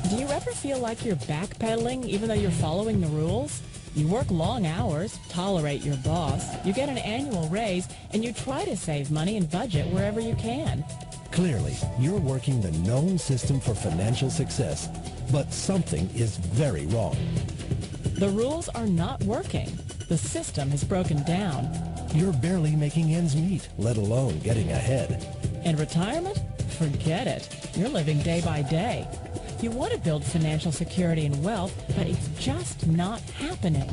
Do you ever feel like you're backpedaling even though you're following the rules? You work long hours, tolerate your boss, you get an annual raise, and you try to save money and budget wherever you can. Clearly, you're working the known system for financial success, but something is very wrong. The rules are not working. The system has broken down. You're barely making ends meet, let alone getting ahead. And retirement? Forget it. You're living day by day. You want to build financial security and wealth, but it's just not happening.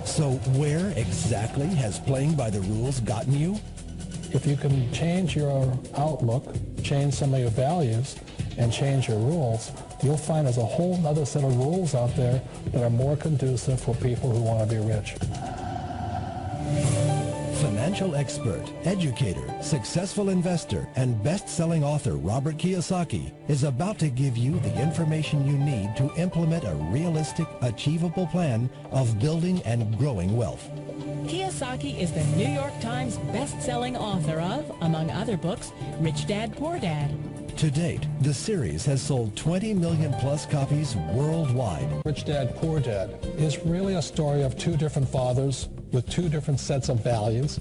So where exactly has playing by the rules gotten you? If you can change your outlook, change some of your values, and change your rules, you'll find there's a whole other set of rules out there that are more conducive for people who want to be rich. Financial expert, educator, successful investor, and best-selling author Robert Kiyosaki is about to give you the information you need to implement a realistic, achievable plan of building and growing wealth. Kiyosaki is the New York Times best-selling author of, among other books, Rich Dad, Poor Dad. To date, the series has sold 20 million plus copies worldwide. Rich Dad, Poor Dad is really a story of two different fathers with two different sets of values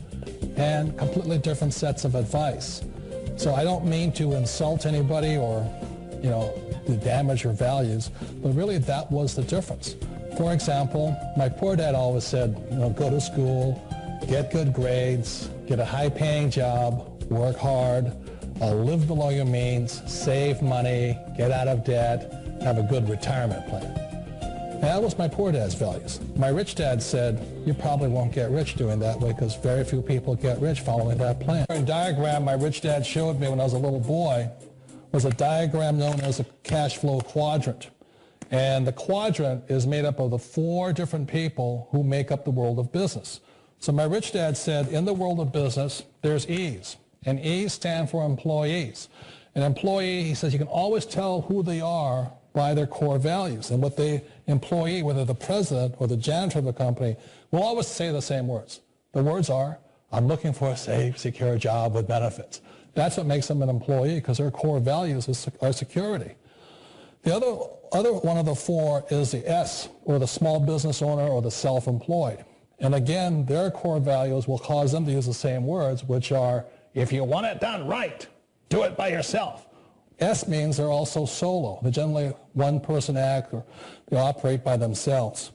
and completely different sets of advice. So I don't mean to insult anybody or, to damage your values, but really that was the difference. For example, my poor dad always said, go to school, get good grades, get a high-paying job, work hard, live below your means, save money, get out of debt, have a good retirement plan. And that was my poor dad's values. My rich dad said, you probably won't get rich doing that way because very few people get rich following that plan. A diagram my rich dad showed me when I was a little boy was a diagram known as a cash flow quadrant. And the quadrant is made up of the four different people who make up the world of business. So my rich dad said, in the world of business, there's E's. And E's stand for employees. An employee, he says, you can always tell who they are by their core values. And what the employee, whether the president or the janitor of the company, will always say the same words. The words are, I'm looking for a safe, secure job with benefits. That's what makes them an employee, because their core values are security. The other one of the four is the S, or the small business owner or the self-employed. And again, their core values will cause them to use the same words, which are, if you want it done right, do it by yourself. S means they're also solo. They're generally one-person act, or they operate by themselves.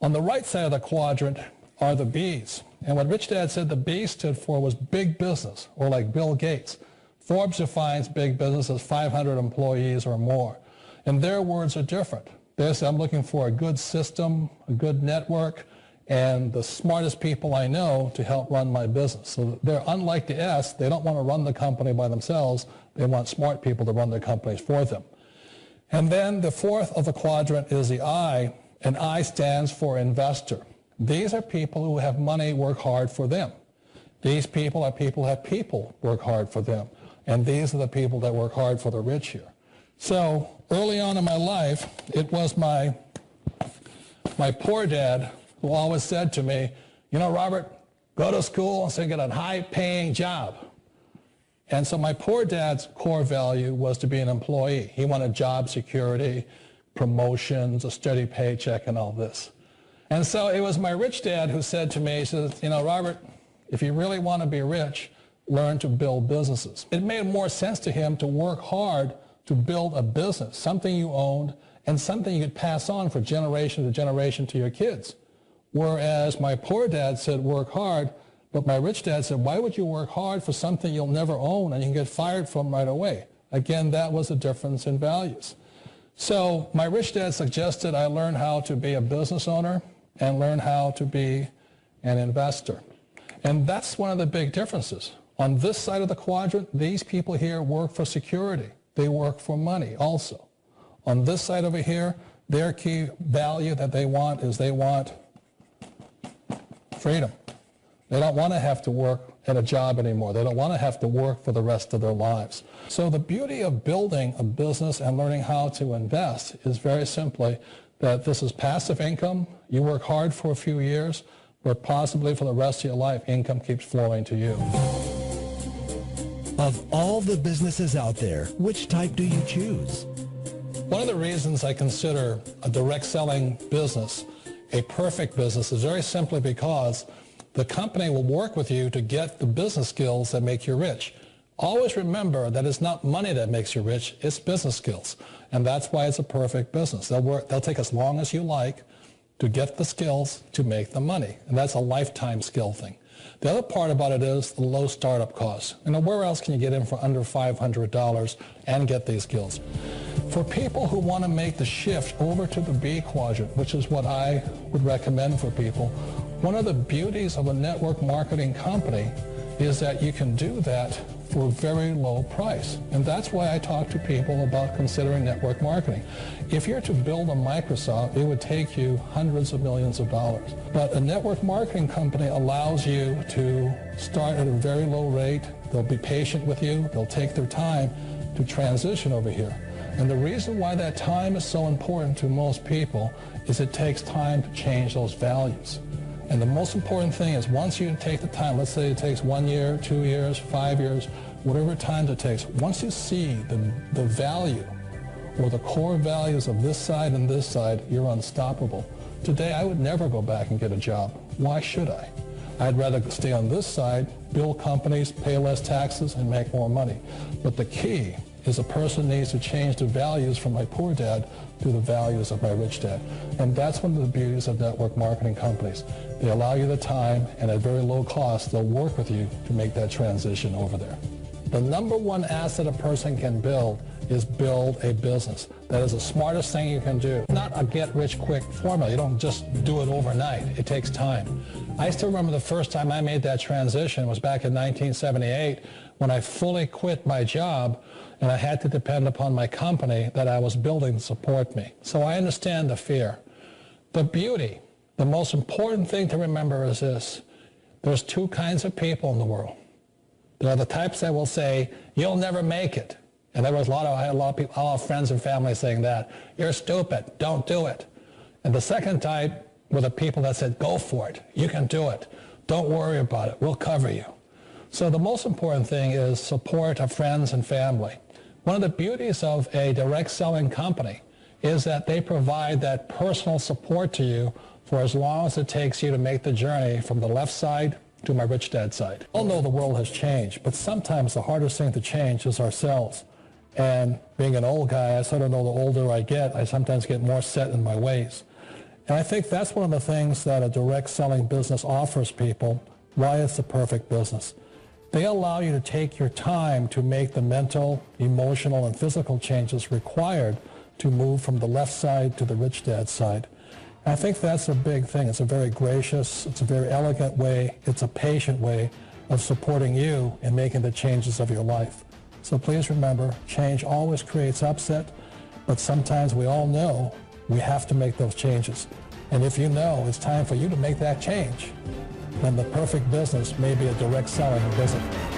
On the right side of the quadrant are the B's. And what Rich Dad said the B stood for was big business, or like Bill Gates. Forbes defines big business as 500 employees or more. And their words are different. They say, I'm looking for a good system, a good network, and the smartest people I know to help run my business. So they're unlike the S. They don't want to run the company by themselves. They want smart people to run their companies for them. And then the fourth of the quadrant is the I, and I stands for investor. These are people who have money work hard for them. These people are people who have people work hard for them. And these are the people that work hard for the rich here. So early on in my life, it was my poor dad who always said to me, Robert, go to school and get a high-paying job. And so my poor dad's core value was to be an employee. He wanted job security, promotions, a steady paycheck, and all this. And so it was my rich dad who said to me, he says, Robert, if you really want to be rich, learn to build businesses. It made more sense to him to work hard to build a business, something you owned, and something you could pass on for generation to generation to your kids. Whereas my poor dad said work hard, but my rich dad said, why would you work hard for something you'll never own and you can get fired from right away? Again, that was a difference in values. So my rich dad suggested I learn how to be a business owner and learn how to be an investor. And that's one of the big differences. On this side of the quadrant, these people here work for security. They work for money also. On this side over here, their key value that they want is they want freedom. They don't want to have to work at a job anymore. They don't want to have to work for the rest of their lives. So the beauty of building a business and learning how to invest is very simply that this is passive income. You work hard for a few years, but possibly for the rest of your life, income keeps flowing to you. Of all the businesses out there, which type do you choose? One of the reasons I consider a direct selling business a perfect business is very simply because the company will work with you to get the business skills that make you rich. Always remember that it's not money that makes you rich, it's business skills. And that's why it's a perfect business. They'll take as long as you like to get the skills to make the money. And that's a lifetime skill thing. The other part about it is the low startup costs. Where else can you get in for under $500 and get these skills? For people who want to make the shift over to the B quadrant, which is what I would recommend for people, one of the beauties of a network marketing company is that you can do that for a very low price. And that's why I talk to people about considering network marketing. If you're to build a Microsoft, it would take you hundreds of millions of dollars. But a network marketing company allows you to start at a very low rate. They'll be patient with you. They'll take their time to transition over here. And the reason why that time is so important to most people is it takes time to change those values. And the most important thing is once you take the time, let's say it takes 1 year, 2 years, 5 years, whatever time it takes, once you see the value or the core values of this side and this side, you're unstoppable. Today, I would never go back and get a job. Why should I? I'd rather stay on this side, build companies, pay less taxes, and make more money. But the key is a person needs to change the values from my poor dad to the values of my rich dad. And that's one of the beauties of network marketing companies. They allow you the time, and at very low cost, they'll work with you to make that transition over there. The number one asset a person can build is build a business. That is the smartest thing you can do. Not a get-rich-quick formula. You don't just do it overnight. It takes time. I still remember the first time I made that transition was back in 1978 when I fully quit my job and I had to depend upon my company that I was building to support me. So I understand the fear. The beauty, the most important thing to remember is this. There's two kinds of people in the world. There are the types that will say, you'll never make it. And I had a lot of people, a lot of friends and family saying that. You're stupid, don't do it. And the second type were the people that said, go for it, you can do it. Don't worry about it, we'll cover you. So the most important thing is support of friends and family. One of the beauties of a direct selling company is that they provide that personal support to you for as long as it takes you to make the journey from the left side to my rich dad side. We all know the world has changed, but sometimes the hardest thing to change is ourselves. And being an old guy, I sort of know the older I get, I sometimes get more set in my ways. And I think that's one of the things that a direct selling business offers people, why it's the perfect business. They allow you to take your time to make the mental, emotional, and physical changes required to move from the left side to the rich dad side. And I think that's a big thing. It's a very gracious, it's a very elegant way, it's a patient way of supporting you in making the changes of your life. So please remember, change always creates upset, but sometimes we all know we have to make those changes. And if you know it's time for you to make that change, then the perfect business may be a direct selling business.